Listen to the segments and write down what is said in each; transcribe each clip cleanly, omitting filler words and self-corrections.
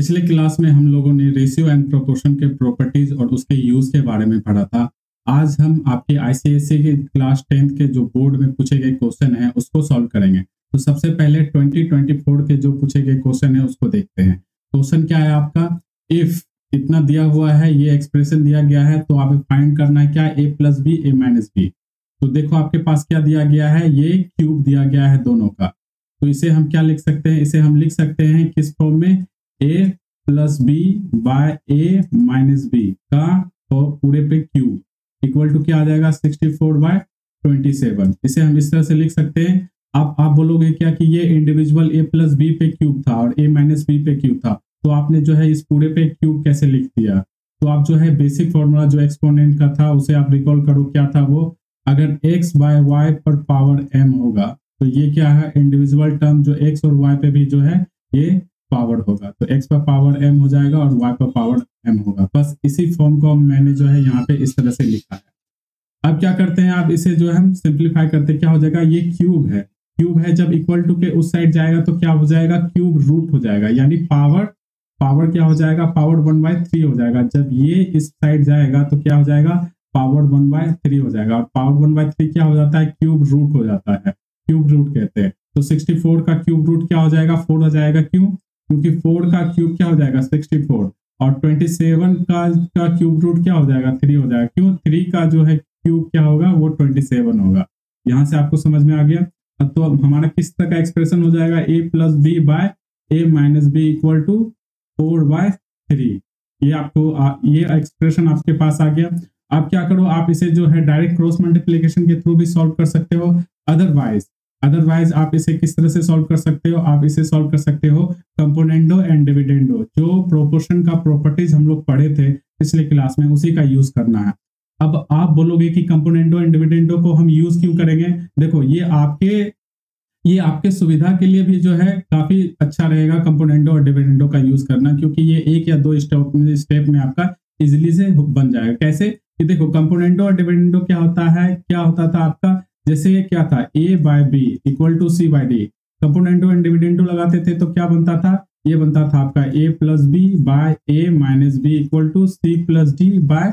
पिछले क्लास में हम लोगों ने रेशियो एंड प्रोपोर्शन के प्रॉपर्टीज और उसके यूज के बारे में पढ़ा था। आज हम आपके आईसीएसई के क्लास 10th के जो बोर्ड में पूछे गए क्वेश्चन हैं उसको सॉल्व करेंगे। तो सबसे पहले 2024 के जो पूछे गए क्वेश्चन है उसको देखते हैं। क्वेश्चन क्या है आपका, इफ इतना दिया हुआ है, ये एक्सप्रेशन दिया गया है, तो आप फाइंड करना है क्या, a plus B A minus B. तो देखो आपके पास क्या दिया गया है, ये क्यूब दिया गया है दोनों का। तो इसे हम क्या लिख सकते हैं, इसे हम लिख सकते हैं किस फॉर्म में, a plus B by A minus B का पूरे पे क्यूब इक्वल टू क्या आ जाएगा 64/27। इसे हम इस तरह से लिख सकते हैं। आप बोलोगे क्या कि ये इंडिविजुअल a प्लस बी पे क्यूब था और a माइनस बी पे क्यूब था, तो आपने जो है इस पूरे पे क्यूब कैसे लिख दिया। तो आप जो है बेसिक फॉर्मूला जो एक्सपोनेंट का था उसे आप रिकॉल करो, क्या था वो, अगर x बाय वाई पर पावर m होगा तो ये क्या है, इंडिविजुअल टर्म जो x और y पे भी जो है ये पावर होगा, तो x पर पावर m हो जाएगा और y पर पावर m होगा। बस इसी फॉर्म को मैंने जो है यहाँ पे इस तरह से लिखा है। अब क्या करते हैं, आप इसे जो है हम सिंप्लीफाई करते हैं, क्या हो जाएगा, ये क्यूब है, क्यूब है जब इक्वल टू के उस साइड जाएगा तो क्या हो जाएगा, क्यूब रूट हो जाएगा, यानी पावर क्या हो जाएगा, पावर 1/3 हो जाएगा। जब ये इस साइड जाएगा तो क्या हो जाएगा, पावर 1/3 हो जाएगा, और पावर 1/3 क्या हो जाता है, क्यूब रूट हो जाता है, क्यूब रूट कहते हैं। तो 64 का क्यूब रूट क्या हो जाएगा, 4 हो जाएगा। क्यों, क्योंकि 4 का क्यूब क्या हो जाएगा 64, और 27 का क्यूब रूट क्या हो जाएगा 3 हो जाएगा। क्यों, 3 का जो है क्यूब क्या होगा वो 27 होगा। यहाँ से आपको समझ में आ गया। तो अब हमारा किस तरह का एक्सप्रेशन हो जाएगा, a plus B by A minus B equal to 4/3। ये आपको ये एक्सप्रेशन आपके पास आ गया। आप क्या करो, आप इसे जो है डायरेक्ट क्रॉस मल्टीप्लिकेशन के थ्रू भी सॉल्व कर सकते हो। अदरवाइज आप इसे किस तरह से सॉल्व कर सकते हो, आप इसे सॉल्व कर सकते हो कंपोनेंडो एंड डिविडेंडो, जो प्रोपोर्शन का प्रॉपर्टीज हम लोग पढ़े थे पिछले क्लास में, उसी का यूज करना है। अब आप बोलोगे कि कंपोनेंडो एंड डिविडेंडो को हम यूज क्यों करेंगे। देखो ये आपके सुविधा के लिए भी जो है काफी अच्छा रहेगा कंपोनेंडो और डिविडेंडो का यूज करना, क्योंकि ये 1 या 2 स्टेप में आपका इजिली से बन जाएगा। कैसे कि देखो, कंपोनेंडो और डिविडेंडो क्या होता था आपका, जैसे ये क्या था, a by B equal to C by D. Componendo and dividendo लगाते थे तो क्या बनता था, ये बनता था आपका a plus B by A minus B equal to C plus D by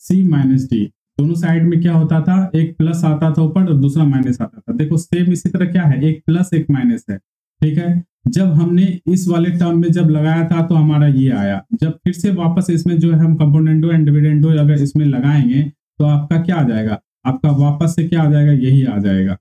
C minus D. दोनों साइड में क्या होता था, एक प्लस आता था ऊपर और दूसरा माइनस आता था। देखो सेम इसी तरह क्या है, एक प्लस एक माइनस है, ठीक है। जब हमने इस वाले टर्म में जब लगाया था तो हमारा ये आया। जब फिर से वापस इसमें जो है हम कंपोनेंडो एंड डिविडेंडो अगर इसमें लगाएंगे तो आपका क्या आ जाएगा, आपका वापस से क्या आ जाएगा, यही आ जाएगा,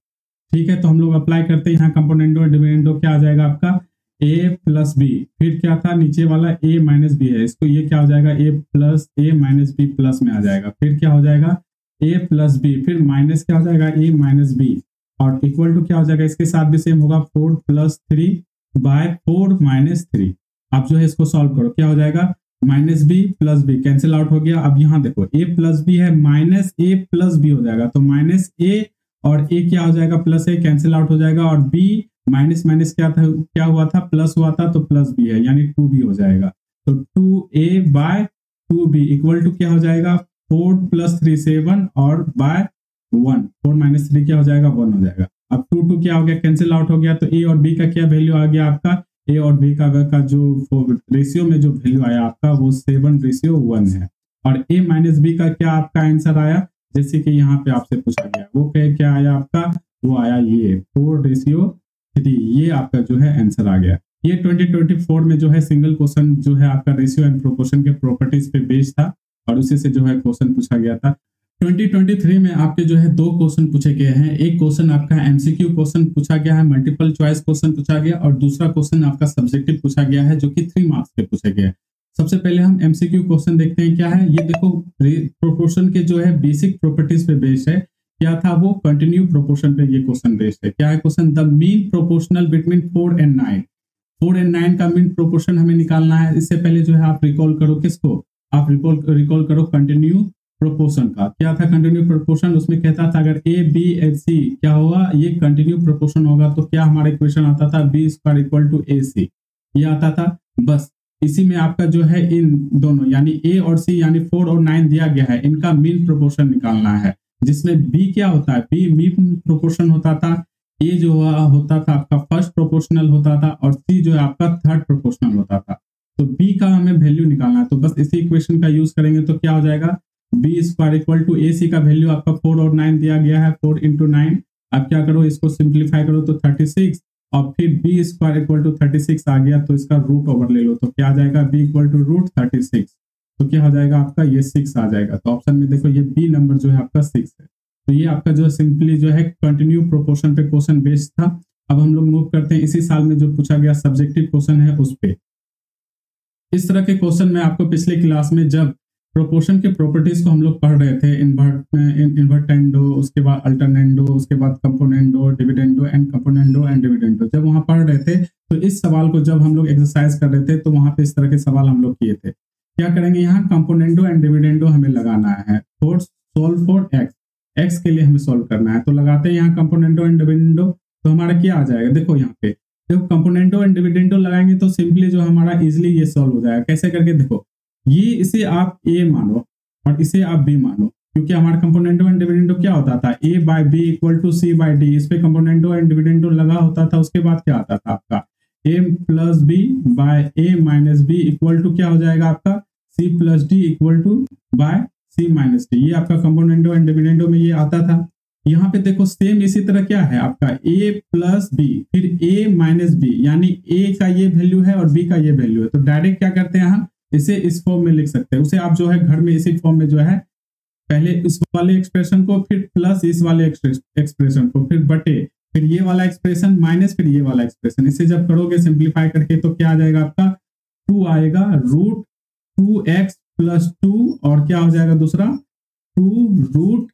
ठीक है। तो हम लोग अप्लाई करते हैं यहाँ कंपोनेंडो एंड डिविडेंडो, क्या आ जाएगा आपका a प्लस बी, फिर क्या था नीचे वाला a माइनस बी है, इसको ये क्या हो जाएगा a plus A minus B plus में आ जाएगा, फिर क्या हो जाएगा a प्लस बी, फिर माइनस क्या हो जाएगा a माइनस बी, और इक्वल टू क्या हो जाएगा, इसके साथ भी सेम होगा 4 प्लस 3 बाय 4 माइनस 3। आप जो है इसको सॉल्व करो, क्या हो जाएगा, minus B plus B cancel out हो गया। अब यहाँ देखो a प्लस बी है, माइनस a प्लस बी हो जाएगा, तो माइनस a और a क्या हो जाएगा, प्लस a कैंसिल आउट हो जाएगा, और b माइनस माइनस क्या हुआ था, प्लस हुआ था, तो प्लस b है, यानी 2b हो जाएगा। तो 2a bye 2b equal to क्या हो जाएगा, 4 प्लस 3 7 और बाय 1, 4 माइनस 3 क्या हो जाएगा 1 हो जाएगा। अब 2 क्या हो गया, कैंसिल आउट हो गया, तो a और b का क्या वैल्यू आ गया आपका, a और b का जो रेशियो में जो वैल्यू आया आपका वो 7:1 है, और a माइनस b का क्या आपका आंसर आया, जैसे कि यहाँ पे आपसे पूछा गया, वो क्या आया आपका, वो आया ये 4:3, ये आपका जो है आंसर आ गया। ये 2024 में जो है सिंगल क्वेश्चन जो है आपका रेशियो एंड प्रोपोर्शन के प्रॉपर्टीज पे बेस्ड था, और उसी से जो है क्वेश्चन पूछा गया था। 2023 में आपके जो है 2 क्वेश्चन पूछे गए हैं। एक क्वेश्चन आपका एमसीक्यू क्वेश्चन पूछा गया है, मल्टीपल चॉइस क्वेश्चन पूछा गया, और दूसरा क्वेश्चन आपका सब्जेक्टिव पूछा गया है जो कि 3 मार्क्स के पूछे गए हैं। सबसे पहले हम एमसीक्यू क्वेश्चन देखते हैं क्या है। ये देखो प्रोपोर्शन के जो है बेसिक प्रॉपर्टीज पे बेस्ड है। क्या था वो, कंटिन्यू प्रोपोर्शन पे ये क्वेश्चन बेस्ड है। क्या है question, the mean proportional between 4 and 9। 4 and 9 का मीन प्रोपोर्शन हमें निकालना है। इससे पहले जो है आप रिकॉल करो किसको, आप रिकॉल करो कंटिन्यू प्रोपोर्शन का। क्या था कंटिन्यू प्रोपोर्शन, उसमें कहता था अगर a b c क्या होगा, ये कंटिन्यू प्रोपोर्शन होगा, तो क्या हमारा इक्वेशन आता था b square equal to ac, ये आता था। बस इसी में आपका जो है इन दोनों यानी a और c यानी 4 और 9 दिया गया है, इनका मीन प्रोपोर्शन निकालना है, जिसमें b क्या होता है, b मीन प्रोपोर्शन होता था, a जो होता था आपका फर्स्ट प्रोपोर्शनल होता था, और c जो है आपका थर्ड प्रोपोर्शनल होता था। तो b का हमें वैल्यू निकालना है, तो बस इसी इक्वेशन का यूज करेंगे तो क्या हो जाएगा, बी स्क्वायर इक्वल टू ए सी का वैल्यू आपका 4 और 9 दिया गया है, 4 इंटू 9। अब क्या करो, इसको सिंप्लीफाई करो तो 36, और फिर बी स्क्वायर इक्वल टू 36 आ गया, तो इसका रूट ओवर ले लो, तो क्या आ जाएगा, बी इक्वल टू रूट 36, तो क्या हो जाएगा आपका, ये 6 आ जाएगा। तो ऑप्शन में देखो ये बी नंबर जो है आपका 6 है। तो ये आपका जो सिंपली जो है कंटिन्यू प्रोपोर्शन पे क्वेश्चन बेस्ड था। अब हम लोग मूव करते हैं इसी साल में जो पूछा गया सब्जेक्टिव क्वेश्चन है उस पे। इस तरह के क्वेश्चन में आपको पिछले क्लास में जब प्रोपोर्शन के प्रॉपर्टीज को हम लोग पढ़ रहे थे, इन्वर्टेंडो, उसके बाद अल्टरनेंडो, उसके बाद componendo, dividendo and componendo and dividendo, जब वहां पढ़ रहे थे तो इस सवाल को जब हम लोग एक्सरसाइज कर रहे थे तो वहां पे इस तरह के सवाल हम लोग किए थे। क्या करेंगे, यहाँ कंपोनेंडो एंड डिविडेंडो हमें लगाना है, for solve for x, x के लिए हमें सोल्व करना है। तो लगाते हैं यहाँ कंपोनेंडो एंड डिविडेंडो, तो हमारा क्या आ जाएगा, देखो यहाँ पे देखो कंपोनेंडो एंड डिविडेंडो लगाएंगे तो सिंपली जो हमारा इजिली ये सॉल्व हो जाएगा। कैसे करके, देखो ये इसे आप ए मानो और इसे आप बी मानो, क्योंकि हमारा कंपोनेंडो एंड डिविडेंडो क्या होता था, a by B equal to C by d, इस पे कंपोनेंडो एंड डिविडेंडो लगा होता था। उसके बाद क्या आता था आपका a plus B by A minus B equal to क्या हो जाएगा आपका c plus d equal to by C minus d, ये आपका कंपोनेंडो एंड डिविडेंडो में ये आता था। यहाँ पे देखो सेम इसी तरह क्या है आपका a प्लस बी फिर a माइनस बी, यानी a का ये वैल्यू है और b का ये वैल्यू है, तो डायरेक्ट क्या करते हैं हम इसे इस फॉर्म में लिख सकते हैं। उसे आप जो है घर में इसी फॉर्म में जो है पहले इस वाले एक्सप्रेशन को, फिर प्लस इस वाले एक्सप्रेशन को, फिर बटे, फिर ये वाला एक्सप्रेशन माइनस, फिर ये वाला एक्सप्रेशन, इसे जब करोगे सिंप्लीफाई करके तो क्या आ जाएगा आपका 2 आएगा, रूट 2x प्लस 2 और क्या हो जाएगा दूसरा 2 रूट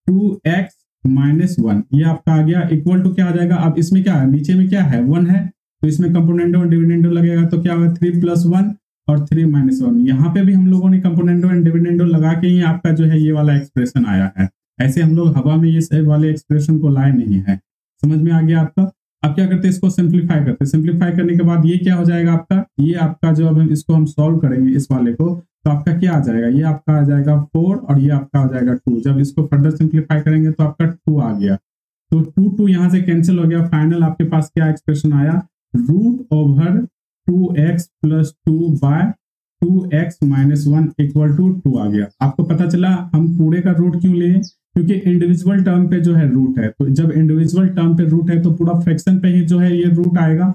2x माइनस 1, ये आपका आ गया इक्वल टू क्या आ जाएगा। अब इसमें क्या है, नीचे में क्या है 1 है, तो इसमें कंपोनेंडो और डिविडेंडो लगेगा, तो क्या होगा 3 प्लस 1 और 3 माइनस 1। यहाँ पे भी हम लोगों ने कंपोनेंडो एंड डिविडेंडो लगा के ही आपका जो है ये वाला एक्सप्रेशन आया है। ऐसे हम लोग हवा में ये सब वाले एक्सप्रेशन को लाए नहीं है। समझ में आ गया आपका। अब क्या करते हैं, इसको सिंप्लीफाई करते हैं। सिंप्लीफाई करने के बाद ये क्या हो जाएगा आपका, ये आपका जो अब इसको हम सॉल्व करेंगे इस वाले को, तो आपका क्या आ जाएगा, ये आपका आ जाएगा 4 और ये आपका आ जाएगा 2। जब इसको फर्दर सिंप्लीफाई करेंगे तो आपका 2 आ गया, तो 2 यहाँ से कैंसिल हो गया। फाइनल आपके पास क्या एक्सप्रेशन आया, root over 2x plus 2 by 2x minus 1 equal to 2 आ गया। आपको पता चला हम पूरे का रूट क्यों लिए, क्योंकि इंडिविजुअल टर्म पे जो है रूट है, तो जब इंडिविजुअल टर्म पे रूट है तो पूरा फ्रैक्शन पे ही जो है ये रूट आएगा।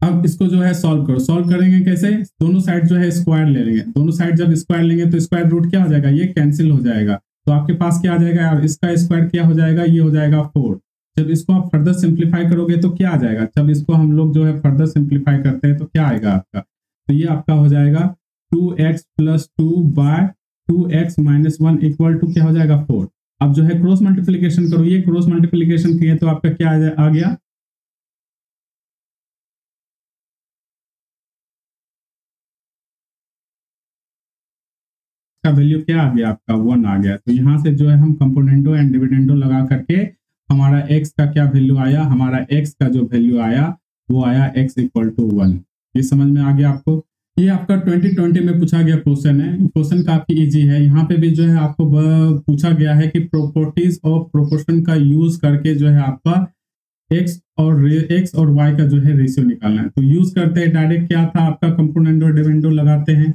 अब इसको जो है सॉल्व करो, सॉल्व करेंगे कैसे, दोनों साइड जो है स्क्वायर ले लेंगे, दोनों साइड जब स्क्वायर लेंगे तो स्क्वायर रूट क्या हो जाएगा, ये कैंसिल हो जाएगा, तो आपके पास क्या आ जाएगा यार, इसका स्क्वायर क्या हो जाएगा, ये हो जाएगा 4। जब इसको आप फर्दर सिंप्लीफाई करोगे तो क्या आ जाएगा, जब इसको हम लोग जो है फर्दर सिंप्लीफाई करते हैं तो क्या आएगा आपका, तो ये आपका हो जाएगा 2x plus 2 by 2x minus 1 equal to क्या हो जाएगा 4। अब जो है क्रॉस मल्टीप्लीकेशन करो, ये क्रॉस मल्टीप्लीकेशन किए तो आपका क्या आ गया, का वैल्यू क्या आ गया आपका 1 आ गया। तो यहाँ से जो है हम कंपोनेंडो एंड डिविडेंडो लगा करके हमारा x का क्या वैल्यू आया, हमारा x का जो वैल्यू आया वो आया x इक्वल टू 1। ये समझ में आ गया आपको। ये आपका 2020 में पूछा गया क्वेश्चन है, क्वेश्चन काफी इजी है। यहाँ पे भी जो है आपको पूछा गया है कि प्रॉपर्टीज ऑफ प्रोपोर्शन का यूज करके जो है आपका x और y का जो है रेशियो निकालना है। तो यूज करते हैं डायरेक्ट, क्या था आपका कंपोनेंडो डिविडेंडो लगाते हैं।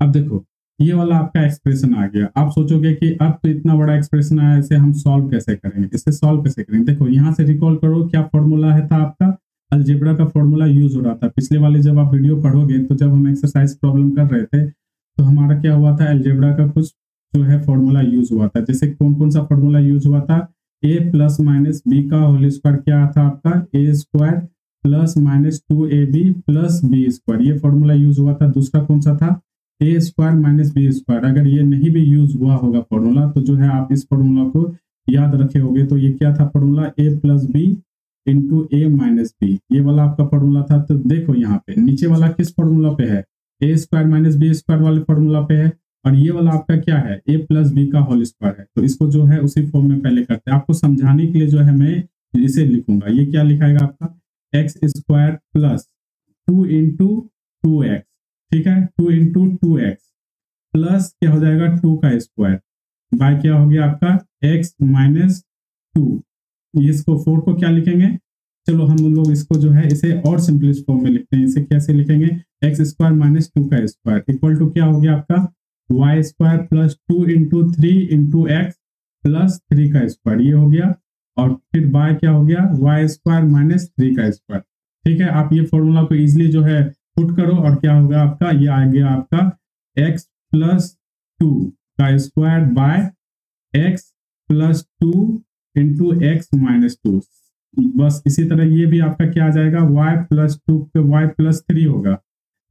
अब देखो ये वाला आपका एक्सप्रेशन आ गया। आप सोचोगे कि अब तो इतना बड़ा एक्सप्रेशन आया, इसे हम सॉल्व कैसे करेंगे, इसे सॉल्व कैसे करेंगे। देखो यहाँ से रिकॉल करो क्या फॉर्मूला है था आपका, अलजेब्रा का फॉर्मूला यूज हो रहा था। पिछले वाले जब आप वीडियो पढ़ोगे तो जब हम एक्सरसाइज प्रॉब्लम कर रहे थे तो हमारा क्या हुआ था, अलजेब्रा का कुछ जो है फॉर्मूला यूज हुआ था। जैसे कौन कौन सा फॉर्मूला यूज हुआ था, ए प्लस माइनस बी का होल स्क्वायर क्या था आपका, a square plus minus 2ab plus B square, ये फॉर्मूला यूज हुआ था। दूसरा कौन सा था, a square minus B square. अगर ये नहीं भी यूज हुआ होगा फॉर्मूला तो जो है आप इस फॉर्मूला को याद रखे होगे। तो ये क्या था फॉर्मूला, ए प्लस बी इंटू ए माइनस बी, ये वाला आपका फॉर्मूला था। तो देखो यहाँ पे नीचे वाला किस फॉर्मूला पे है, ए स्क्वायर माइनस बी स्क्वायर वाले फॉर्मूला पे है, और ये वाला आपका क्या है, ए प्लस बी का होल स्क्वायर है। तो इसको जो है उसी फॉर्म में पहले करते हैं। आपको समझाने के लिए जो है मैं इसे लिखूंगा, ये क्या लिखाएगा आपका, x square plus 2 into 2x, ठीक है, 2 इंटू 2x प्लस क्या हो जाएगा 2 का स्क्वायर बाय क्या हो गया आपका x माइनस 2। इसको 4 को क्या लिखेंगे, चलो हम लोग इसको जो है इसे और सिंपलेस्ट फॉर्म में लिखते हैं। इसे कैसे लिखेंगे, एक्स स्क्वायर माइनस 2 का स्क्वायर इक्वल टू क्या हो गया आपका Y square plus 2 into 3 into X plus 3 का स्क्वायर, ये हो गया। और फिर बाय क्या हो गया वाई स्क्वायर माइनस 3 का स्क्वायर। ठीक है, आप ये फॉर्मूला को इजिली जो है पुट करो और क्या होगा आपका, ये आ गया आपका एक्स प्लस 2 का square by x plus 2 into x minus 2। बस इसी तरह ये भी आपका क्या आ जाएगा y प्लस 2 पे y प्लस 3 होगा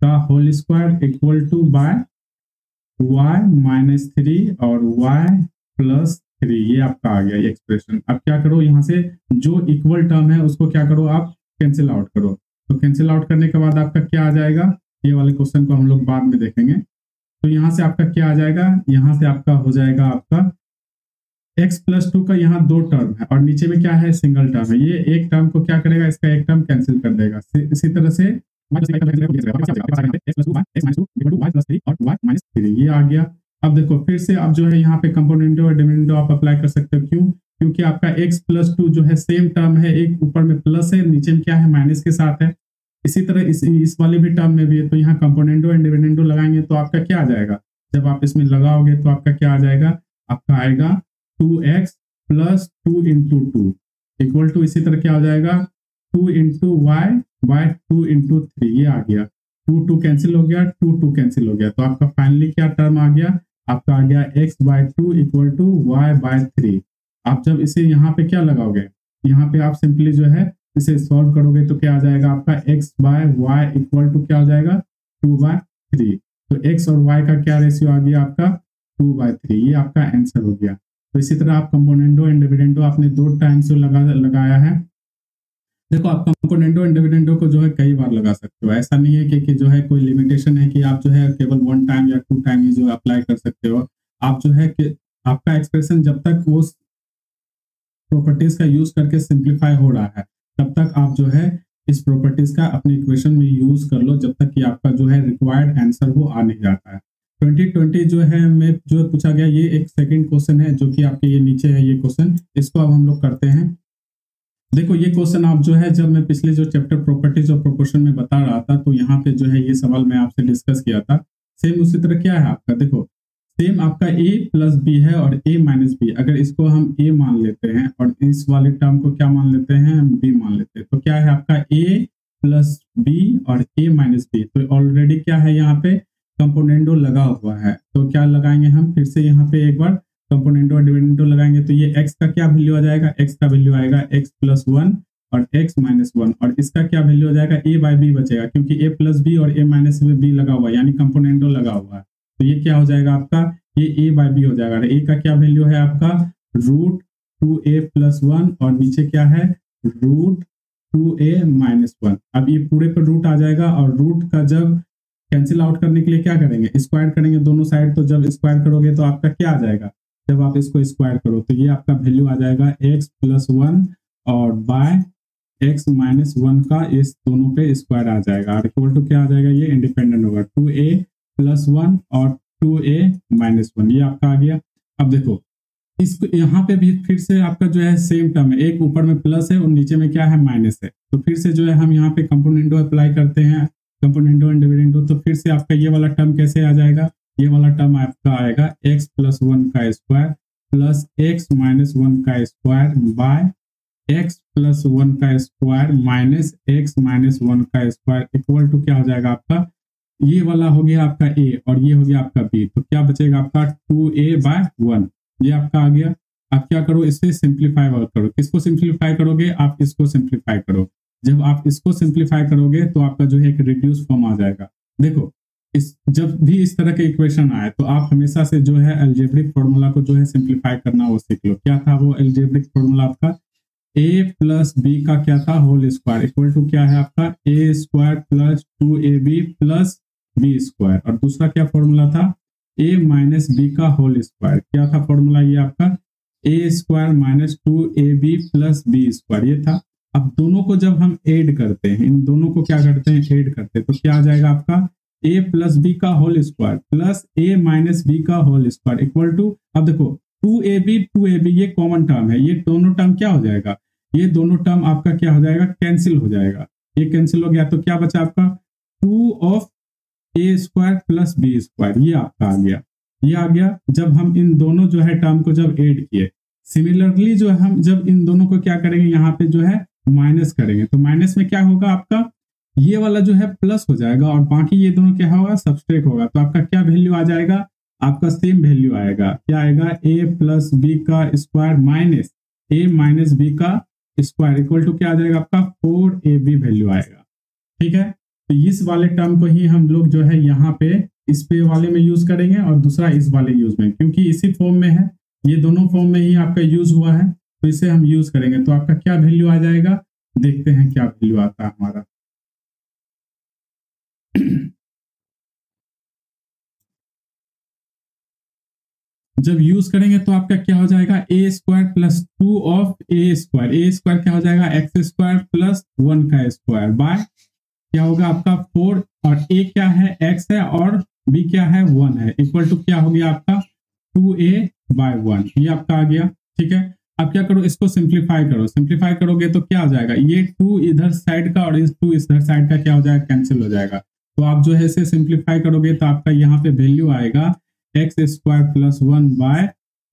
का whole square equal to by y minus 3 और y प्लस 3। ये आपका आ गया ये एक्सप्रेशन। अब क्या करो, यहाँ से जो इक्वल टर्म है उसको क्या करो आप कैंसिल आउट करो। तो कैंसिल आउट करने के बाद आपका क्या आ जाएगा, ये वाले क्वेश्चन को हम लोग बाद में देखेंगे। तो यहाँ से आपका क्या आ जाएगा, यहाँ से आपका हो जाएगा आपका x प्लस 2 का यहाँ 2 टर्म है और नीचे में क्या है सिंगल टर्म है। ये एक टर्म को क्या करेगा, इसका एक टर्म कैंसिल कर देगा। इसी तरह से ये आ गया। अब देखो फिर से आप जो है यहाँ पे कंपोनेंटो और डिविडेंडो आप अप्लाई कर सकते हो। क्यों, क्योंकि आपका x प्लस 2 जो है सेम टर्म है, एक ऊपर में प्लस है नीचे में क्या है माइनस के साथ है। इसी तरह इस वाले भी टर्म में भी है। तो यहाँ कंपोनेंटो एंड डिविडेंडो लगाएंगे तो आपका क्या आ जाएगा, जब आप इसमें लगाओगे तो आपका क्या आ जाएगा, आपका आएगा 2x plus 2 into 2 equal to इसी तरह क्या हो जाएगा 2 इंटू वाई बाय 2 इंटू 3। ये आ गया 2 कैंसिल हो गया, 2 कैंसिल हो गया। तो आपका फाइनली क्या टर्म आ गया, आपका आ गया x by 2 equal to Y by 3। आप जब इसे यहाँ पे क्या लगाओगे, यहाँ पे आप सिंपली जो है इसे सॉल्व करोगे तो क्या आ जाएगा आपका x by Y equal to क्या हो जाएगा 2 बाय 3। तो x और y का क्या रेशियो आ गया आपका 2 बाय 3। ये आपका आंसर हो गया। तो इसी तरह आप कंपोनेंटो एंड डिविडेंडो आपने 2 टाइम से लगाया है। देखो आप कंपोनेंटो एंड डिविडेंडो को जो है कई बार लगा सकते हो। ऐसा नहीं है कि जो है कोई लिमिटेशन है कि आप जो है केवल 1 टाइम या 2 टाइम ही जो अप्लाई कर सकते हो। आप जो है कि आपका एक्सप्रेशन जब तक वो प्रॉपर्टीज का यूज करके सिंप्लीफाई हो रहा है तब तक आप जो है इस प्रॉपर्टीज का अपने इक्वेशन में यूज कर लो, जब तक कि आपका जो है रिक्वायर्ड आंसर वो आ नहीं जाता है। 2020 जो है में जो पूछा गया ये एक सेकंड क्वेश्चन है जो कि आपके ये नीचे है ये क्वेश्चन, इसको अब हम लोग करते हैं। देखो ये क्वेश्चन आप जो है जब मैं पिछले जो चैप्टर प्रॉपर्टीज और प्रोपोर्शन में बता रहा था तो यहाँ पे जो है ये सवाल मैं आपसे डिस्कस किया था। सेम उसी तरह क्या है आपका, देखो सेम आपका a प्लस बी है और a माइनस बी। अगर इसको हम a मान लेते हैं और इस वाले टर्म को क्या मान लेते हैं हम b मान लेते हैं, तो क्या है आपका a प्लस बी और a माइनस बी। तो ऑलरेडी क्या है यहाँ पे कंपोनेंटो लगा हुआ है। तो क्या लगाएंगे हम फिर से यहाँ पे एक बार कंपोनेंटो और डिविडेंडो लगाएंगे तो ये x का क्या वैल्यू आ जाएगा, x का वैल्यू आएगा x प्लस 1 और x माइनस 1 और इसका क्या वैल्यू आ जाएगा a बाई बी बचेगा क्योंकि a प्लस बी और a माइनस बी लगा हुआ है यानी कंपोनेंटो लगा हुआ है। तो ये क्या हो जाएगा आपका ये a बाई बी हो जाएगा। a का क्या वैल्यू है आपका रूट 2a प्लस 1 और नीचे क्या है रूट 2a माइनस 1। अब ये पूरे पर रूट आ जाएगा और रूट का जब कैंसिल आउट करने के लिए क्या करेंगे स्क्वायर करेंगे दोनों साइड। तो जब स्क्वायर करोगे तो आपका क्या आ जाएगा, जब आप इसको स्क्वायर करो तो ये आपका वैल्यू आ जाएगा x प्लस 1 और बाय x माइनस 1 का इस दोनों पे स्क्वायर आ जाएगा और इक्वल टू क्या आ जाएगा, ये इंडिपेंडेंट होगा 2a प्लस 1 और 2a माइनस 1। ये आपका आ गया। अब देखो इसको यहाँ पे भी फिर से आपका जो है सेम टर्म है, एक ऊपर में प्लस है और नीचे में क्या है माइनस है। तो फिर से जो है हम यहाँ पे कंपोनेंटो अप्लाई करते हैं कंपोनेंटो एंड डिविडेंडो। तो फिर से आपका ये वाला टर्म कैसे आ जाएगा, ये वाला टर्म आपका आएगा x प्लस 1 का स्क्वायर प्लस x माइनस 1 का स्क्वायर बाय x प्लस 1 का स्क्वायर माइनस x माइनस 1 का स्क्वायर इक्वल टू क्या हो जाएगा आपका, ये वाला हो गया आपका a और ये हो गया आपका b। तो क्या बचेगा आपका 2a बाय 1। ये आपका आ गया। आप क्या करो इसे सिंप्लीफाई करो। किसको सिंप्लीफाई करोगे, आप इसको सिंप्लीफाई करो। जब आप इसको सिंप्लीफाई करोगे तो आपका जो है एक रिड्यूस फॉर्म आ जाएगा। देखो जब भी इस तरह के इक्वेशन आए तो आप हमेशा से जो है अलजेब्रिक फॉर्मूला को जो है सिंप्लीफाई करना वो सीख लो। क्या था वो अलजेब्रिक फॉर्मूला आपका a प्लस बी का क्या था होल स्क्वायर इक्वल टू क्या है आपका a square plus 2ab plus B square. और दूसरा क्या फॉर्मूला था a माइनस बी का होल स्क्वायर। क्या था फॉर्मूला ये आपका a square minus 2ab plus B square ये था। अब दोनों को जब हम ऐड करते हैं, इन दोनों को क्या करते हैं, ऐड करते हैं, तो क्या आ जाएगा आपका a प्लस बी का whole square plus a minus B का होल स्क्वायर इक्वल टू, अब देखो 2ab ये कॉमन टर्म है, ये दोनों टर्म क्या हो जाएगा, ये दोनों टर्म आपका क्या हो जाएगा, कैंसिल हो जाएगा, ये कैंसिल हो गया तो क्या बचा आपका 2 of a square plus B square, ये आपका आ गया, ये आ गया जब हम इन दोनों जो है टर्म को जब ऐड किए। सिमिलरली जो हम जब इन दोनों को क्या करेंगे, यहाँ पे जो है माइनस करेंगे, तो माइनस में क्या होगा आपका, ये वाला जो है प्लस हो जाएगा और बाकी ये दोनों क्या होगा, सबट्रैक्ट होगा, तो आपका क्या वैल्यू आ जाएगा, आपका सेम वैल्यू आएगा, क्या आएगा, a प्लस बी का square minus a minus B का स्क्वायर इक्वल टू क्या आ जाएगा आपका 4ab वैल्यू आएगा। ठीक है, तो इस वाले टर्म को ही हम लोग जो है यहाँ पे इस पे वाले में यूज करेंगे और दूसरा इस वाले यूज में, क्योंकि इसी फॉर्म में है, ये दोनों फॉर्म में ही आपका यूज हुआ है, तो इसे हम यूज करेंगे, तो आपका क्या वैल्यू आ जाएगा, देखते हैं क्या वैल्यू आता है हमारा। जब यूज करेंगे तो आपका क्या हो जाएगा, a square plus 2 of a square क्या हो जाएगा, x स्क्वायर प्लस 1 का स्क्वायर बाय क्या होगा आपका 4, और a क्या है, x है, और b क्या है, 1 है, इक्वल टू क्या हो गया आपका 2a बाय 1, ये आपका आ गया। ठीक है, अब क्या करो, इसको सिंप्लीफाई करो, सिंप्लीफाई करोगे तो क्या आ जाएगा, ये 2 इधर साइड का और इस 2 इधर साइड का क्या हो जाएगा, कैंसिल हो जाएगा, तो आप जो है इसे सिंप्लीफाई करोगे तो आपका यहाँ पे वैल्यू आएगा X square plus 1 by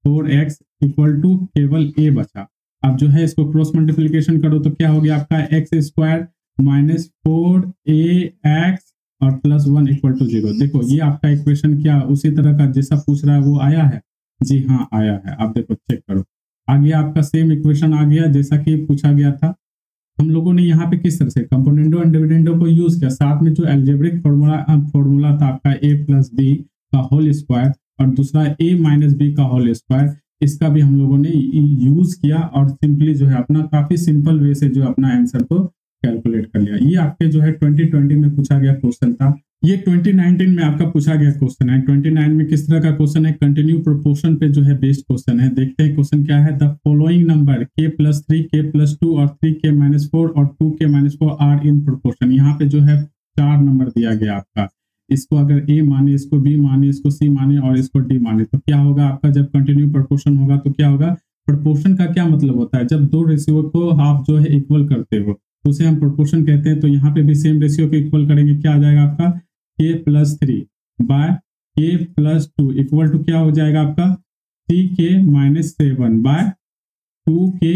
4x equal to केवल a बचा। अब जो है इसको क्रॉस मल्टीप्लीकेशन करो तो क्या हो गया आपका एक्स स्क्वायर माइनस 4ax और प्लस 1 इक्वल टू 0। देखो ये आपका इक्वेशन क्या उसी तरह का जैसा पूछ रहा है वो आया है, जी हाँ आया है, आप देखो चेक करो, आ गया आपका सेम इक्वेशन आ गया जैसा कि पूछा गया था। हम लोगों ने यहाँ पे किस तरह से कंपोनेंटो एंड डिविडेंडो को यूज किया, साथ में जो एल्जेब्रिक फॉर्मूला था आपका a प्लस बी का होल स्क्वायर और दूसरा a माइनस बी का होल स्क्वायर, इसका भी हम लोगों ने यूज किया और सिंपली जो है अपना काफी सिंपल वे से जो अपना आंसर को कैलकुलेट कर लिया। ये आपके जो है 2020 में पूछा गया क्वेश्चन था, ये 2019 में आपका पूछा गया क्वेश्चन है। 29 में किस तरह का क्वेश्चन है, कंटिन्यू प्रोपोर्शन पे जो है बेस्ड क्वेश्चन है। देखते हैं क्वेश्चन क्या है, the following number k plus 3 k plus 2 और 3k माइनस 4 और 2k minus 4 are in proportion. यहाँ पे जो है 4 नंबर दिया गया आपका, इसको अगर a माने, इसको b माने, इसको c माने और इसको d माने तो क्या होगा आपका, जब कंटिन्यू प्रोपोर्शन होगा तो क्या होगा, प्रोपोर्शन का क्या मतलब होता है, जब दो रेशियो को आप जो है इक्वल करते हो तो उसे हम प्रोपोर्शन कहते हैं। तो यहाँ पे भी सेम रेशियो को इक्वल करेंगे, क्या आ जाएगा आपका k plus 3 by k plus 2 equal to क्या हो जाएगा आपका 3k minus 7 bye 2k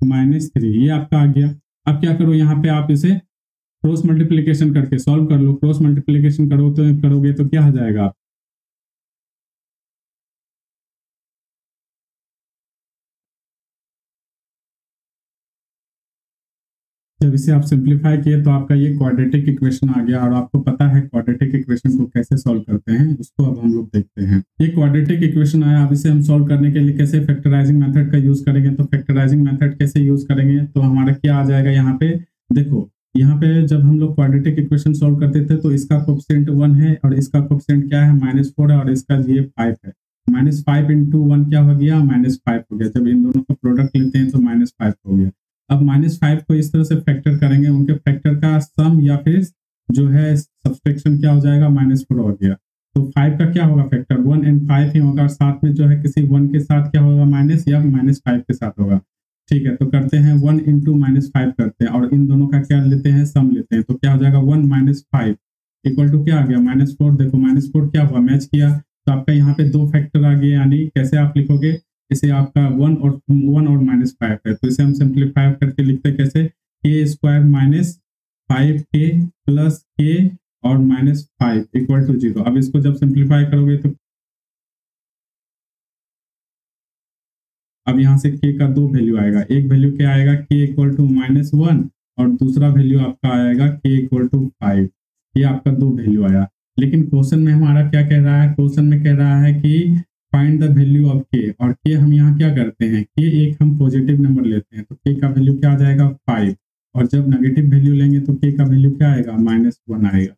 minus 3, ये आपका आ गया। अब क्या करो, यहाँ पे आप इसे क्रॉस मल्टीप्लीकेशन करके सॉल्व कर लो, क्रॉस मल्टीप्लीकेशन करोगे तो क्या हो जाएगा, आप जब इसे आप सिंप्लीफाई किए तो आपका ये क्वाड्रेटिक इक्वेशन आ गया। और आपको पता है क्वाड्रेटिक इक्वेशन को कैसे सॉल्व करते हैं, उसको अब हम लोग देखते हैं। ये क्वाड्रेटिक इक्वेशन आया, अब इसे हम सॉल्व करने के लिए कैसे फैक्टराइजिंग मेथड का यूज करेंगे। तो फैक्टराइजिंग मेथड कैसे यूज करेंगे, तो हमारा क्या आ जाएगा, यहाँ पे देखो, यहाँ पे जब हम लोग क्वाड्रेटिक इक्वेशन सॉल्व करते थे तो इसका कोएफिशिएंट 1 है और इसका कोएफिशिएंट क्या है -4 है और इसका ये 5 है। -5 इंटू 1 क्या हो गया, -5 हो गया। जब इन दोनों का प्रोडक्ट लेते हैं तो -5 हो गया। अब -5 को इस तरह से फैक्टर करेंगे, उनके फैक्टर का सम या फिर जो है सब्सट्रैक्शन क्या हो जाएगा, -4 हो गया। तो 5 का क्या होगा फैक्टर, 1 एंड 5 ही होगा, साथ में जो है किसी 1 के साथ क्या होगा माइनस, या -5 के साथ होगा। ठीक है, तो करते हैं 1 इंटू -5 करते हैं और इन दोनों का क्या लेते हैं, सम लेते हैं। तो क्या हो जाएगा 1 माइनस 5 इक्वल टू क्या आ गया, -4। देखो -4 क्या हुआ, मैच किया, तो आपका यहाँ पे 2 फैक्टर आ गए, यानी कैसे आप लिखोगे इसे, आपका 1 और -5 है, तो इसे हम सिंप्लीफाई करके लिखते हैं कैसे, k square minus 5k plus k और -5 इक्वल टू 0। अब इसको जब सिंप्लीफाई करोगे तो अब यहाँ से k का 2 वैल्यू आएगा, एक वैल्यू क्या आएगा k इक्वल टू -1 और दूसरा वैल्यू आपका आएगा k इक्वल टू 5। ये आपका 2 वैल्यू आया। लेकिन क्वेश्चन में हमारा क्या कह रहा है, क्वेश्चन में कह रहा है कि find the value of k, और k हम यहाँ क्या करते हैं, k एक हम पॉजिटिव नंबर लेते हैं तो k का वैल्यू क्या आ जाएगा 5, और जब नेगेटिव वैल्यू लेंगे तो k का वैल्यू क्या आएगा -1 आएगा।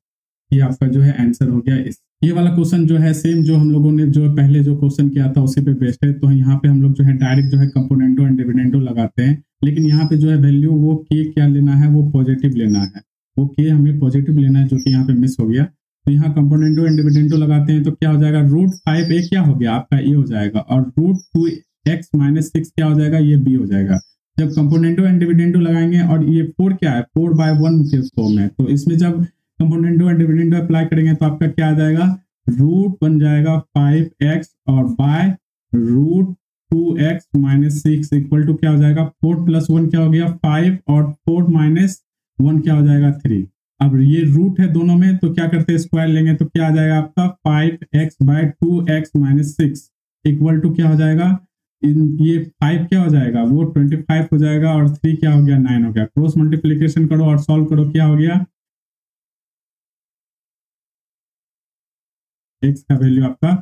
ये आपका जो है आंसर हो गया इस ये वाला क्वेश्चन जो है सेम जो हम लोगों ने जो पहले जो क्वेश्चन किया था उसी पे बेस्ड है। तो यहाँ पे हम लोग जो है डायरेक्ट जो है कंपोनेंटो एंड डिविडेंडो लगाते हैं, लेकिन यहाँ पे जो है वैल्यू वो के क्या लेना है, वो पॉजिटिव लेना है, वो के हमें पॉजिटिव लेना है, जो कि यहाँ पे मिस हो गया। तो यहाँ कंपोनेंटो एंड डिविडेंडो लगाते हैं तो क्या हो जाएगा, √5 क्या हो गया आपका ए हो जाएगा, और √2x-6 क्या हो जाएगा, ये बी हो जाएगा। जब कंपोनेंटो एंड डिविडेंडो लगाएंगे और ये 4 क्या है, 4/1 के फॉर्म है, तो इसमें जब कंपोनेंटो एंड डिविडेंडो अप्लाई करेंगे तो आपका क्या आ जाएगा, रूट बन जाएगा 5x और बाय √2x-6 इक्वल टू क्या हो जाएगा, 4 + 1 क्या हो गया 5 और 4 - 1 क्या हो जाएगा 3। अब ये रूट है दोनों में तो क्या करते हैं, स्क्वायर लेंगे तो क्या आ जाएगा आपका 5x/2x-6 इक्वल टू क्या हो जाएगा, ये 5 क्या हो जाएगा, वो 25 हो जाएगा, और 3 क्या हो गया, 9 हो गया। क्रॉस मल्टीप्लीकेशन करो और सॉल्व करो, क्या हो गया, x का वैल्यू आपका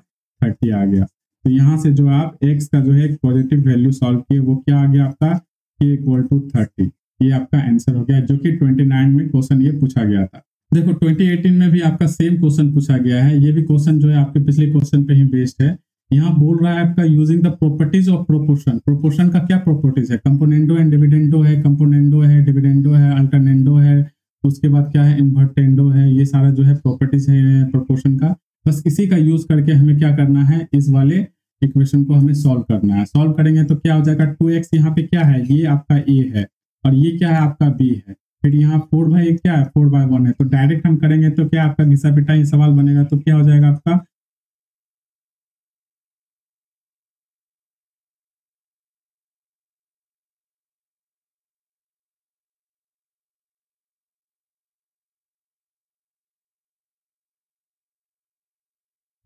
30 आ गया। तो यहाँ से जो आप x का जो है पॉजिटिव वैल्यू सॉल्व किए, वो क्या आ गया आपका k = 30। ये आपका आंसर हो गया, जो कि 29 में क्वेश्चन ये पूछा गया था। देखो 2018 में भी आपका सेम क्वेश्चन पूछा गया है। ये भी क्वेश्चन जो है आपके पिछले क्वेश्चन पे ही बेस्ड है। यहाँ बोल रहा है आपका using the properties of proportion. Proportion का क्या प्रॉपर्टीज है, कंपोनेंडो एंड डिविडेंडो है, कंपोनेंडो है, डिविडेंडो है, अल्टरनेंडो है, उसके बाद क्या है, इन्वर्टेंडो है। ये सारा जो है प्रॉपर्टीज है प्रोपोर्शन का। बस इसी का यूज करके हमें क्या करना है, इस वाले इक्वेशन को हमें सॉल्व करना है। सॉल्व करेंगे तो क्या हो जाएगा, 2x यहाँ पे क्या है, ये आपका a है, और ये क्या है आपका b है। फिर यहाँ 4/1 क्या है, 4/1 है। तो डायरेक्ट हम करेंगे तो क्या आपका घिसा पिटाई सवाल बनेगा, तो क्या हो जाएगा आपका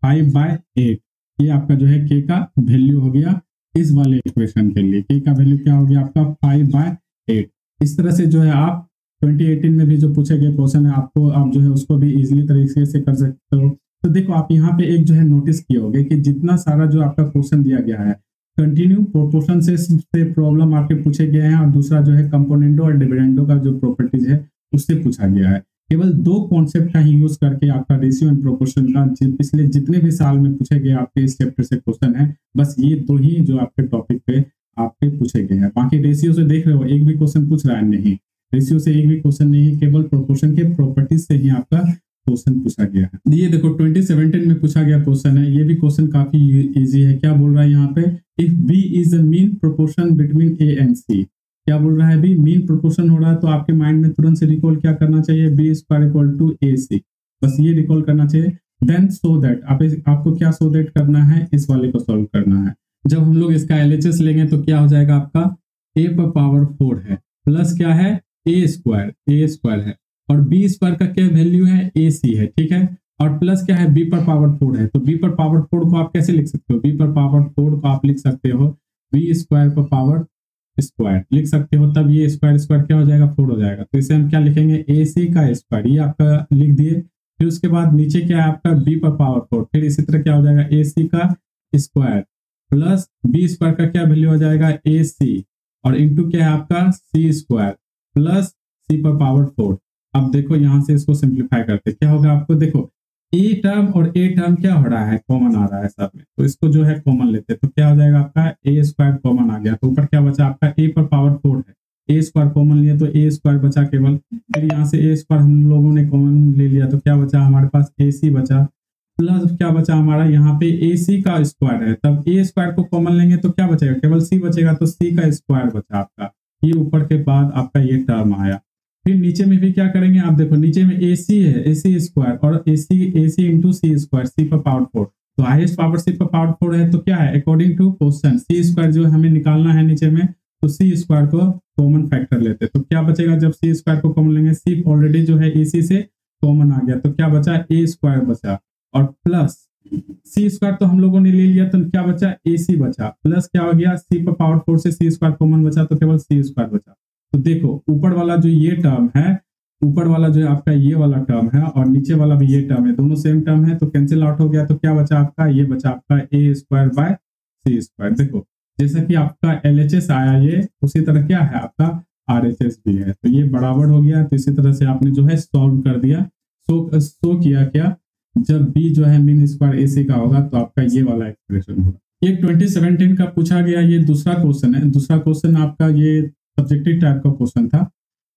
5/8। ये आपका जो है k का वैल्यू हो गया इस वाले इक्वेशन के लिए। k का वैल्यू क्या हो गया आपका 5/8। इस तरह से जो है आप 2018 में भी जो पूछे गए क्वेश्चन है आपको, आप जो है उसको भी इजीली तरीके से कर सकते हो। तो देखो आप यहाँ पे एक जो है नोटिस किए होंगे कि जितना सारा जो आपका क्वेश्चन दिया गया है, कंटिन्यू प्रोपोर्शन से प्रॉब्लम आपके पूछे गए हैं, और दूसरा जो है कंपोनेंटो और डिविडेंडो का जो प्रॉपर्टीज है उससे पूछा गया है। केवल 2 कॉन्सेप्ट का ही यूज करके आपका रेशियो एंड प्रोपोर्शन का पिछले जितने भी साल में पूछे गए आपके इस चैप्टर से क्वेश्चन है, बस ये 2 ही जो आपके टॉपिक पे आपके पूछे गए हैं। बाकी रेशियो से देख रहे हो एक भी क्वेश्चन पूछ रहा है नहीं, रेशियो से एक भी क्वेश्चन नहीं, केवल प्रोपोर्शन के प्रॉपर्टीज से ही आपका क्वेश्चन पूछा गया है। ये देखो 2017 में पूछा गया क्वेश्चन है। ये भी क्वेश्चन काफी इजी है। क्या बोल रहा है यहाँ पे, if b is the mean proportion between a and c. क्या बोल रहा है, अभी मीन प्रोपोर्शन हो रहा है, तो आपके माइंड में तुरंत से रिकॉल क्या करना चाहिए, b² = AC। बस ये रिकॉल करना चाहिए। देन सो दैट आपको क्या सो दैट करना है, इस वाले को सॉल्व करना है। जब हम लोग इसका LHS लेंगे तो क्या हो जाएगा आपका, a⁴ है, प्लस क्या है a² है, और b² का क्या वैल्यू है, AC है, ठीक है, और प्लस क्या है b⁴ है। तो b⁴ को आप कैसे लिख सकते हो, b⁴ को आप लिख सकते हो b² लिख सकते हो, तब ये स्क्वायर क्या हो जाएगा, 4 हो जाएगा। तो इसे हम क्या लिखेंगे, AC का स्क्वायर, ये आपका लिख दिए। फिर उसके बाद नीचे क्या है आपका b⁴, फिर इसी तरह क्या हो जाएगा AC का स्क्वायर प्लस b² का क्या वैल्यू हो जाएगा AC, और इंटू क्या है आपका c² प्लस c⁴। अब देखो यहाँ से इसको सिंप्लीफाई करते क्या होगा आपको, देखो ए टर्म और ए टर्म क्या हो रहा है, कॉमन आ रहा है सब में, तो इसको जो है कॉमन लेते हैं। तो क्या हो जाएगा आपका a² कॉमन आ गया, तो ऊपर क्या बचा आपका a⁴ है, a² कॉमन लिया तो a² बचा केवल। फिर यहाँ से a² हम लोगों ने कॉमन ले लिया, तो क्या बचा हमारे पास AC बचा, प्लस क्या बचा हमारा यहाँ पे AC का स्क्वायर है, तब a² को कॉमन लेंगे तो क्या बचेगा, केवल C बचेगा, तो C का स्क्वायर बचा आपका। ये ऊपर के बाद आपका ये टर्म आया। फिर नीचे में भी क्या करेंगे, आप देखो नीचे में AC है, AC² और AC इंटू C² c⁴। तो हाईएस्ट पावर c⁴ है, तो क्या है अकॉर्डिंग टू क्वेश्चन c² जो हमें निकालना है नीचे में, तो c² को कॉमन फैक्टर लेते हैं। तो क्या बचेगा, जब c² को कॉमन लेंगे, c ऑलरेडी जो है AC से कॉमन आ गया, तो क्या बचा a² बचा, और प्लस c² तो हम लोगों ने ले लिया, तो क्या बचा AC बचा, प्लस क्या हो गया c⁴ से c² कॉमन बचा, तो केवल c² बचा। तो देखो ऊपर वाला जो ये टर्म है, ऊपर वाला जो है आपका ये वाला टर्म है, और नीचे वाला भी ये टर्म है, दोनों सेम टर्म है, तो कैंसिल आउट हो गया। तो क्या बचा आपका, ये बचा आपका a²/c²। देखो जैसा कि आपका LHS आया ये, उसी तरह क्या है आपका RHS भी है, तो ये बराबर हो गया। तो इसी तरह से आपने जो है सॉल्व कर दिया। सो किया क्या, जब बी जो है मीन स्क्वायर ए सी का होगा तो आपका ये वाला एक्सप्रेशन होगा। ये 2017 का पूछा गया ये दूसरा क्वेश्चन है। दूसरा क्वेश्चन आपका ये सब्जेक्टिव टाइप का क्वेश्चन था।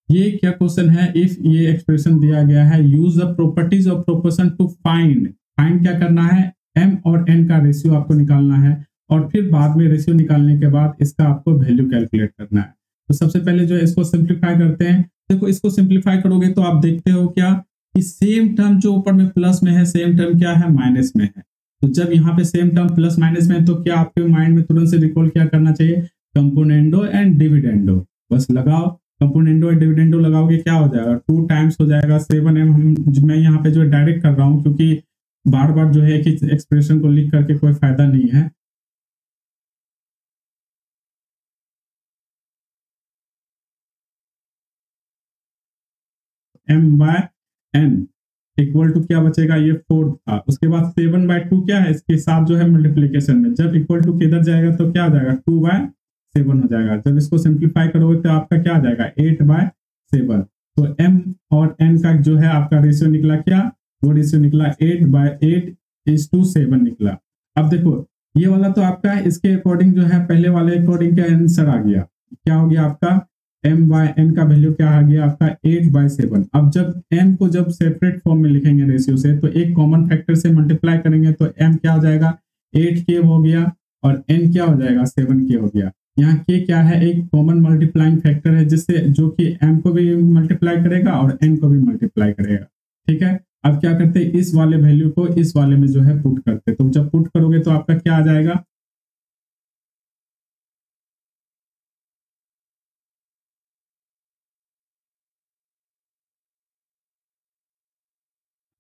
ये क्या क्वेश्चन है, इफ ये एक्सप्रेशन दिया गया है, use the properties of proportion to find. Find क्या करना है, m और n का रेशियो आपको निकालना है और फिर बाद में रेशियो निकालने के बाद इसका आपको वैल्यू कैलकुलेट करना है। तो सबसे पहले जो है इसको सिंप्लीफाई करते हैं। देखो इसको सिंप्लीफाई करोगे तो आप देखते हो क्या कि सेम टर्म जो ऊपर में प्लस में है, सेम टर्म क्या है, माइनस में है। तो जब यहाँ पे सेम टर्म प्लस माइनस में है तो क्या आपके माइंड में तुरंत से रिकॉल क्या करना चाहिए, कंपोनेंडो एंड डिविडेंडो। बस लगाओ, कंपोनेंडो और डिविडेंडो लगाओगे, क्या हो जाएगा, 2 टाइम्स हो जाएगा 7m। मैं यहाँ पे जो है डायरेक्ट कर रहा हूँ क्योंकि बार बार जो है कि एक्सप्रेशन को लिख करके कोई फायदा नहीं है। m/n इक्वल टू क्या बचेगा, ये 4 था। उसके बाद 7/2 क्या है, इसके साथ जो है मल्टीप्लीकेशन में जब इक्वल टू किधर जाएगा तो क्या आ जाएगा, 2/7 हो जाएगा। जब इसको सिंप्लीफाई करोगे तो आपका क्या आ जाएगा, 8/7। तो m और n का जो है आपका रेशियो निकला क्या, वो रेशियो निकला 8/8:7 निकला। अब देखो ये वाला तो आपका इसके अकॉर्डिंग जो है पहले वाले अकॉर्डिंग का आंसर आ गया, क्या हो गया आपका m/n का वैल्यू क्या आ गया आपका 8/7। अब जब m को जब सेपरेट फॉर्म में लिखेंगे रेशियो से तो एक कॉमन फैक्टर से मल्टीप्लाई करेंगे तो m क्या हो जाएगा 8k हो गया और n क्या हो जाएगा 7k हो गया। यहाँ k क्या है, एक कॉमन मल्टीप्लाइंग फैक्टर है जिससे जो कि m को भी मल्टीप्लाई करेगा और n को भी मल्टीप्लाई करेगा। ठीक है, अब क्या करते हैं, इस वाले वैल्यू को इस वाले में जो है पुट करते, तो जब पुट करोगे तो आपका क्या आ जाएगा,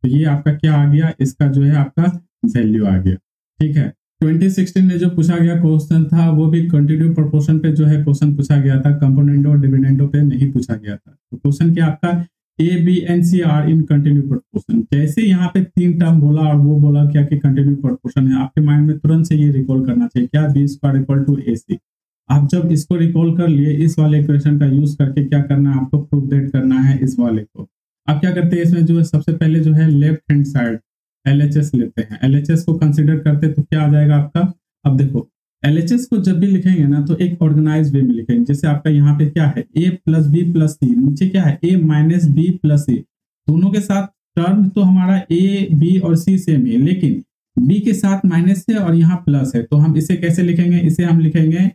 तो ये आपका क्या आ गया, इसका जो है आपका वैल्यू आ गया। ठीक है, 2016 में जो पूछा गया क्वेश्चन था वो भी कंटिन्यू प्रोपोर्शन पे जो है क्वेश्चन पूछा गया था, कंपोनेंडो और डिविडेंडो पे नहीं पूछा गया था। तो क्वेश्चन क्या आपका A B and C are in continue proportion. जैसे यहाँ पे 3 टर्म बोला और वो बोला क्या कि कंटिन्यू प्रोपोर्शन है, आपके माइंड में तुरंत से ये रिकॉल करना चाहिए क्या, बी स्क्वायर इक्वल टू ए सी। आप जब इसको रिकॉल कर लिए इस वाले इक्वेशन का यूज करके क्या करना है, आपको प्रूफ दैट करना है इस वाले को। आप क्या करते हैं, इसमें जो है सबसे पहले जो है लेफ्ट हैंड साइड LHS लेते हैं, LHS को कंसीडर करते हैं तो क्या आ जाएगा आपका। अब देखो LHS को जब भी लिखेंगे ना तो एक ऑर्गेनाइज वे में लिखेंगे। जैसे आपका यहाँ पे क्या है a प्लस बी प्लस सी, नीचे क्या है a माइनस बी प्लस सी। दोनों के साथ टर्म तो हमारा a b और c सेम है, लेकिन b के साथ माइनस है और यहाँ प्लस है, तो हम इसे कैसे लिखेंगे, इसे हम लिखेंगे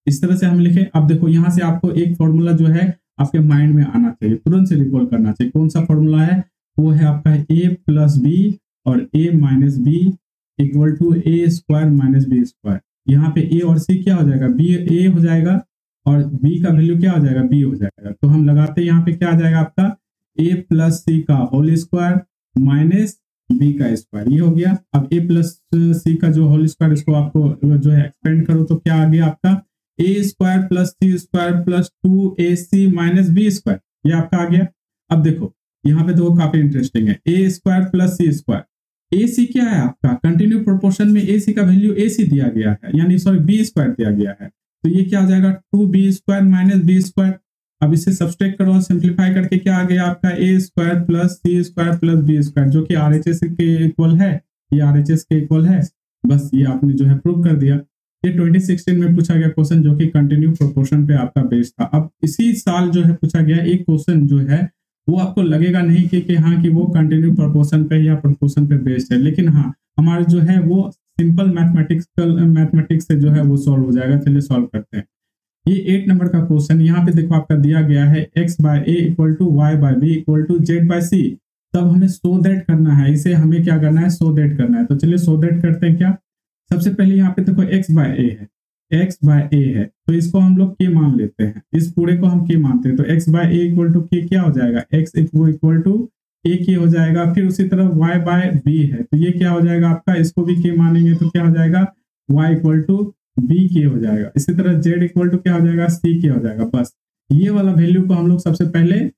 इस तरह से हम लिखें। अब देखो यहाँ से आपको एक फॉर्मूला जो है आपके माइंड में आना चाहिए, तुरंत से रिकॉल करना चाहिए। कौन सा फॉर्मूला है, वो है आपका a प्लस बी और a minus B equal to A square minus B square. यहाँ पे a और c क्या हो जाएगा, b a हो जाएगा और b का वैल्यू क्या हो जाएगा, b हो जाएगा। तो हम लगाते हैं यहाँ पे क्या आ जाएगा आपका a प्लस c का होल स्क्वायर माइनस b का स्क्वायर, ये हो गया। अब a प्लस c का जो होल स्क्वायर इसको आपको जो है एक्सपेंड करो तो क्या आ गया आपका a square plus c square plus 2ac minus B square, ये आपका आ गया। अब देखो यहाँ पे देखो काफी इंटरेस्टिंग है, ए स्क्वायर प्लस सी स्क्वायर। ए सी क्या है आपका, कंटिन्यू प्रोपोर्शन में ए सी का वैल्यू ए सी दिया गया है, यानी सॉरी बी स्क्वायर दिया गया है, तो ये क्या हो जाएगा 2b square minus B square. अब इसे सब्सट्रैक्ट करो, सिंप्लीफाई करके क्या आ गया आपका a square plus c square plus B square, जो कि RHS के इक्वल है, ये RHS के इक्वल है। बस ये आपने जो है प्रूव कर दिया। ये 2016 में पूछा गया क्वेश्चन जो कि कंटिन्यू प्रोपोर्शन पे आपका बेस्ड था। अब इसी साल जो है पूछा गया एक क्वेश्चन जो है वो आपको लगेगा नहीं कि हाँ कि वो कंटिन्यू प्रोपोर्शन पे या प्रोपोर्शन पे बेस्ड है, लेकिन हाँ हमारा जो है वो सिंपल मैथमेटिक्स से जो है वो सॉल्व हो जाएगा। चलिए सॉल्व करते हैं। ये 8 नंबर का क्वेश्चन, यहाँ पे देखो आपका दिया गया है x/a equal to y/b equal to z/c। तब हमें सो दैट करना है, इसे हमें क्या करना है, सो दैट करना है। तो चलिए सो दैट करते हैं। क्या सबसे पहले यहाँ पे देखो x/a है, x/a है तो इसको हम लोग k मान लेते हैं, इस पूरे को हम k मानते हैं। तो x/a इक्वल टू k क्या हो जाएगा, x equal to a k हो जाएगा। फिर उसी तरह y/b है तो ये क्या हो जाएगा आपका, इसको भी k मानेंगे तो क्या हो जाएगा y equal to b k हो जाएगा। इसी तरह z इक्वल टू क्या हो जाएगा, c k हो जाएगा। बस ये वाला वैल्यू को हम लोग सबसे पहले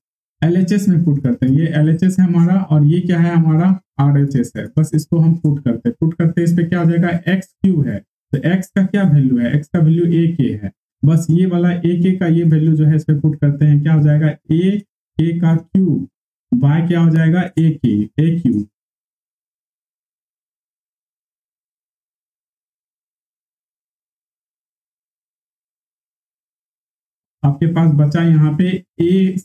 LHS में पुट करते हैं, ये LHS है हमारा और ये क्या है हमारा RHS है। बस इसको हम पुट करते इस पे क्या हो जाएगा, x क्यू है तो x का क्या वैल्यू है, x का वैल्यू a k है। बस ये वाला a k का ये वैल्यू जो है इस पे पुट करते हैं, क्या हो जाएगा a k का क्यूब y क्या हो जाएगा ए क्यू। आपके पास बचा यहाँ पे ए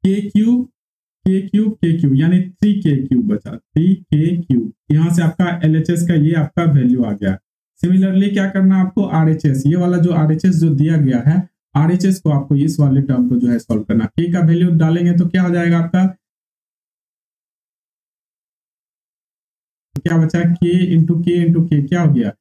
के क्यू यानी 3k³ बचा, 3k³। यहाँ से आपका LHS का ये आपका वैल्यू आ गया। सिमिलरली क्या करना है आपको, RHS, ये वाला जो RHS जो दिया गया है, RHS को आपको इस वाले टर्म को जो है सॉल्व करना। k का वैल्यू डालेंगे तो क्या हो जाएगा आपका, क्या बचा, k क्या हो गया,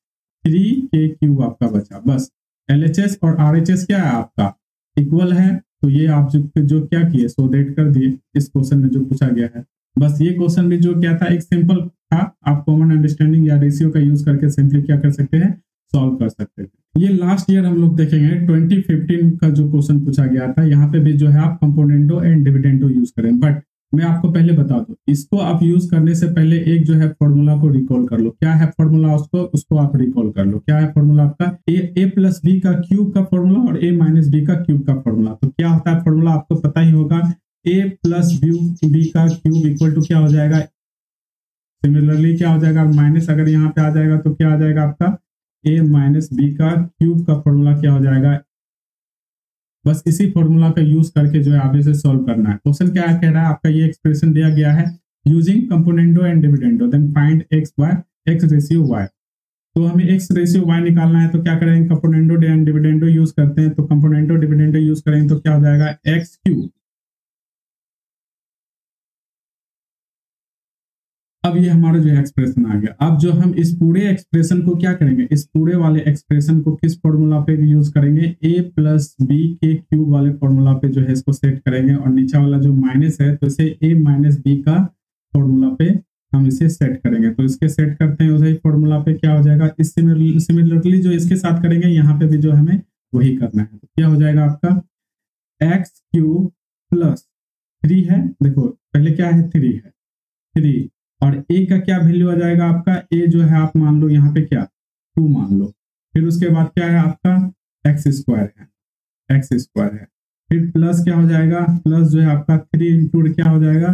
3k³ आपका बचा। बस LHS और RHS क्या है आपका इक्वल है, तो ये आप जो क्या किए सो दैट कर दिए इस क्वेश्चन में जो पूछा गया है। बस ये क्वेश्चन भी जो क्या था एक सिंपल था, आप कॉमन अंडरस्टैंडिंग या रेशियो का यूज करके सिंपली क्या कर सकते हैं, सॉल्व कर सकते थे। ये लास्ट ईयर हम लोग देखेंगे 2015 का जो क्वेश्चन पूछा गया था, यहाँ पे भी जो है आप कंपोनेंटो एंड डिविडेंडो यूज करें। बट मैं आपको पहले बता दूं, इसको आप यूज करने से पहले एक जो है फॉर्मूला को रिकॉल कर लो। क्या है फॉर्मूला, उसको आप रिकॉल कर लो। क्या है फॉर्मूला आपका, ए प्लस बी का क्यूब का फॉर्मूला और ए माइनस बी का क्यूब का फॉर्मूला। तो क्या होता है फॉर्मूला आपको पता ही होगा, ए प्लस बी का क्यूब इक्वल टू क्या हो जाएगा, सिमिलरली क्या हो जाएगा माइनस, अगर यहाँ पे आ जाएगा तो क्या आ जाएगा आपका ए माइनस बी का क्यूब का फॉर्मूला क्या हो जाएगा। बस इसी फॉर्मूला का यूज करके जो है आगे से सॉल्व करना है। क्वेश्चन क्या कह रहा है आपका, ये एक्सप्रेशन दिया गया है using componendo and dividendo then find X by X ratio Y. तो हमें एक्स रेशियो वाई निकालना है, तो क्या करेंगे, कंपोनेंटो एंड डिविडेंडो यूज करते हैं। तो कंपोनेंटो डिविडेंडो यूज करेंगे तो क्या हो जाएगा एक्स क्यूब। अब ये हमारा जो है एक्सप्रेशन आ गया। अब जो हम इस पूरे एक्सप्रेशन को क्या करेंगे, इस पूरे वाले एक्सप्रेशन को किस फॉर्मूला पे यूज करेंगे, ए प्लस बी के क्यूब वाले फॉर्मूला पे जो है इसको सेट करेंगे। और नीचे वाला जो माइनस है तो इसे ए माइनस बी का फॉर्मूला पे हम इसे सेट करेंगे। तो इसके सेट करते हैं उसी फॉर्मूला पे, क्या हो जाएगा, इस सिमिलरली जो इसके साथ करेंगे यहाँ पे भी जो हमें वही करना है। तो क्या हो जाएगा आपका एक्स क्यूब प्लस 3 है, देखो पहले क्या है 3 है, 3 और ए का क्या वैल्यू आ जाएगा आपका, ए जो है आप मान लो यहाँ पे क्या 2 मान लो। फिर उसके बाद क्या है आपका एक्स स्क्वायर है, एक्स स्क्वायर है। फिर प्लस क्या हो जाएगा, प्लस जो है आपका 3 इंटू क्या हो जाएगा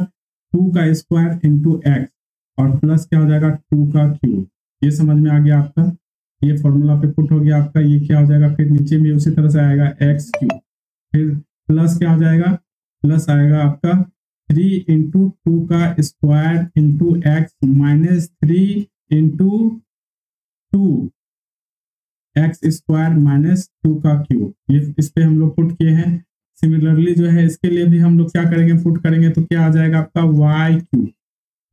2 का स्क्वायर इंटू एक्स, और प्लस क्या हो जाएगा 2 का क्यूब। ये समझ में आ गया आपका, ये फॉर्मूला पे पुट हो गया आपका। ये क्या हो जाएगा, फिर नीचे में उसी तरह से आएगा एक्स क्यूब। फिर प्लस क्या हो जाएगा, प्लस आएगा आपका 3 इंटू 2 का square into x minus 3 into 2 x square minus 2 का क्यूब। ये इस पे हम लोग पुट किए हैं। सिमिलरली जो है इसके लिए भी हम लोग क्या करेंगे, पुट करेंगे तो क्या आ जाएगा आपका वाई क्यूब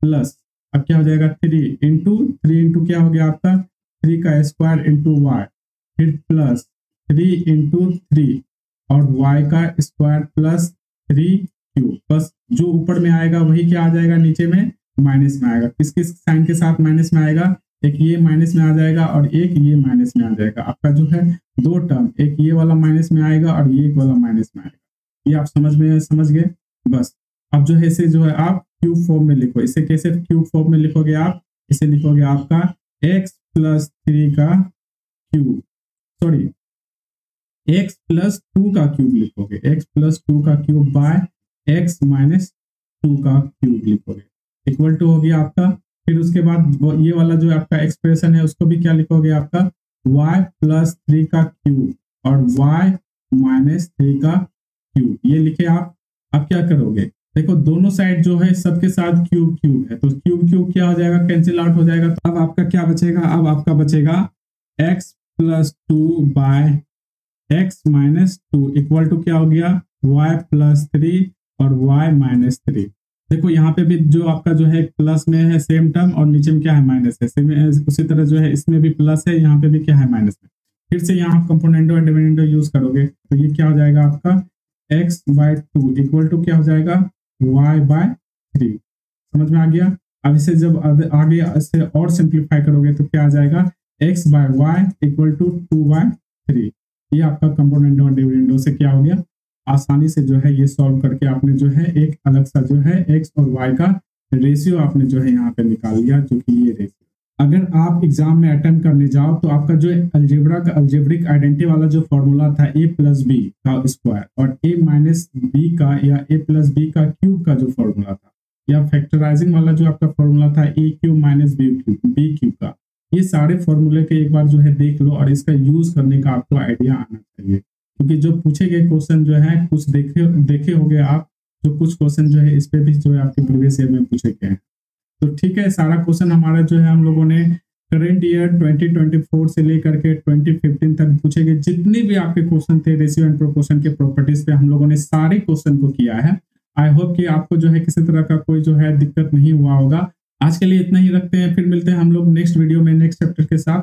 प्लस, अब क्या हो जाएगा 3 इंटू क्या हो गया आपका 3 का स्क्वायर इंटू वाई, फिर प्लस 3 इंटू 3 और वाई का स्क्वायर प्लस 3 क्यूब। बस जो ऊपर में आएगा वही क्या आ जाएगा, नीचे में माइनस में आएगा। किस किस साइन के साथ माइनस में आएगा, एक ये माइनस में आ जाएगा और एक ये माइनस में आ जाएगा। आपका जो है 2 टर्म, एक ये वाला माइनस में आएगा और ये एक वाला माइनस में आएगा। ये आप समझ गए। बस अब जो है इसे जो है आप क्यूब फॉर्म में लिखो। इसे कैसे क्यूब फॉर्म में लिखोगे आप, इसे लिखोगे आपका x प्लस 3 का क्यूब, सॉरी x प्लस 2 का क्यूब लिखोगे, x प्लस 2 का क्यूब बाय x माइनस 2 का क्यूब लिखोगे, इक्वल टू हो गया आपका। फिर उसके बाद ये वाला जो आपका एक्सप्रेशन है उसको भी क्या लिखोगे आपका y प्लस 3 का क्यूब और y माइनस 3 का क्यूब। ये लिखे आप। अब क्या करोगे, देखो दोनों साइड जो है सबके साथ क्यूब क्यूब है, तो क्यूब क्यूब क्या हो जाएगा, कैंसिल आउट हो जाएगा। तो अब आपका क्या बचेगा, अब आपका बचेगा x plus 2 by x minus 2 equal to क्या हो गया y प्लस 3 और y माइनस 3। देखो यहाँ पे भी जो आपका जो है प्लस में है सेम टर्म और नीचे में क्या है माइनस है, सेम उसी तरह जो है इसमें भी प्लस है, यहाँ पे भी क्या है माइनस है। फिर से यहाँ आप कंपोनेंटो एंड डिविडेंडो यूज करोगे तो ये क्या हो जाएगा आपका x बाय 2 इक्वल टू क्या हो जाएगा y बाय 3। समझ में आ गया। अब इसे जब आगे इससे और सिंप्लीफाई करोगे तो क्या आ जाएगा x by y equal to 2 by 3। ये आपका कंपोनेंटो एंड डिविडेंडो से क्या हो गया, आसानी से जो है ये सॉल्व करके आपने जो है एक अलग सा जो है x और y का रेशियो आपने जो है यहाँ पे निकाल लिया, जो कि ये रेशियो। अगर आप एग्जाम में अटेम्प्ट करने जाओ तो आपका जो अलजेब्रा का अलजेब्रिक आइडेंटिटी वाला जो फॉर्मूला था a प्लस बी का स्क्वायर और a माइनस बी का या a प्लस बी का क्यूब का जो फॉर्मूला था, या फैक्टराइजिंग वाला जो आपका फॉर्मूला था a cube minus B cube का, ये सारे फॉर्मूले के एक बार जो है देख लो और इसका यूज करने का आपको आइडिया आना चाहिए, क्योंकि जो पूछे गए क्वेश्चन जो है कुछ देखे होंगे आप, जो कुछ क्वेश्चन जो है इस पे भी जो है आपके प्रीवियस ईयर में पूछे गए हैं। तो ठीक है, सारा क्वेश्चन हमारा जो है हम लोगों ने करंट ईयर 2024 से लेकर के 2015 तक पूछे गए जितने भी आपके क्वेश्चन थे रेशियो एंड प्रोपोर्शन के प्रॉपर्टीज पे हम लोगों ने सारे क्वेश्चन को किया है। आई होप कि आपको जो है किसी तरह का कोई जो है दिक्कत नहीं हुआ होगा। आज के लिए इतना ही रखते हैं, फिर मिलते हैं हम लोग नेक्स्ट वीडियो में नेक्स्ट चैप्टर के साथ।